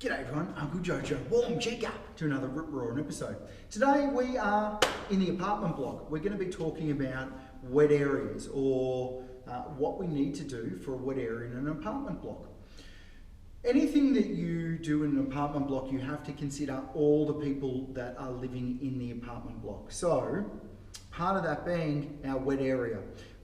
G'day everyone, Uncle Jojo, warm cheek up to another rip roaring episode. Today we are in the apartment block. We're going to be talking about wet areas or what we need to do for a wet area in an apartment block. Anything that you do in an apartment block, you have to consider all the people that are living in the apartment block. So, part of that being our wet area.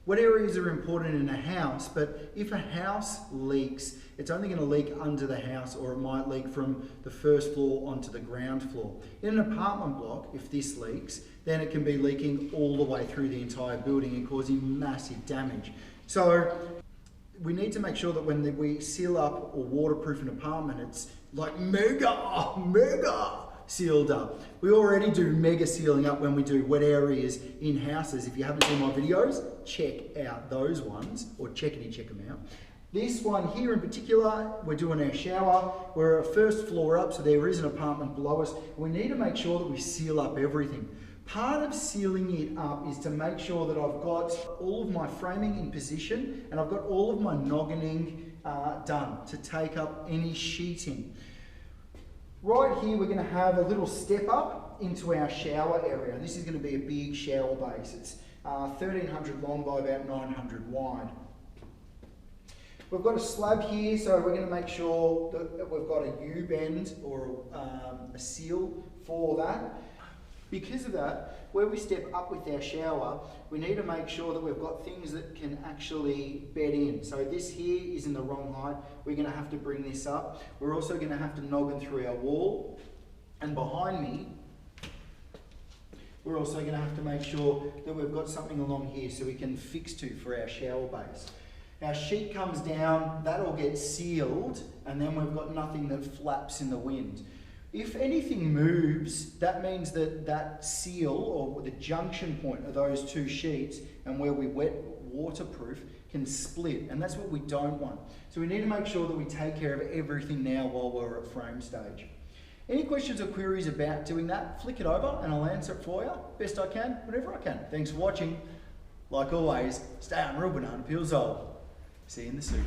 Wet areas are important in a house, but if a house leaks, it's only going to leak under the house, or it might leak from the first floor onto the ground floor. In an apartment block, if this leaks, then it can be leaking all the way through the entire building and causing massive damage. So we need to make sure that when we seal up or waterproof an apartment, it's like mega sealed up. We already do mega sealing up when we do wet areas in houses. If you haven't seen my videos, check out those ones, or check them out. This one here in particular, we're doing our shower. We're a first floor up, so there is an apartment below us. We need to make sure that we seal up everything. Part of sealing it up is to make sure that I've got all of my framing in position and I've got all of my noggining done to take up any sheeting. Right here we're going to have a little step up into our shower area. This is going to be a big shower base. It's 1300 long by about 900 wide. We've got a slab here, so we're going to make sure that we've got a U-bend or a seal for that. Because of that, where we step up with our shower, we need to make sure that we've got things that can actually bed in. So this here is in the wrong height. We're going to have to bring this up. We're also going to have to noggin through our wall. And behind me, we're also going to have to make sure that we've got something along here so we can fix to for our shower base. Our sheet comes down, that all gets sealed, and then we've got nothing that flaps in the wind. If anything moves, that means that that seal or the junction point of those two sheets and where we waterproof can split, and that's what we don't want. So we need to make sure that we take care of everything now while we're at frame stage. Any questions or queries about doing that, flick it over and I'll answer it for you best I can, whenever I can. Thanks for watching. Like always, stay on real banana peels old. See you in the soup.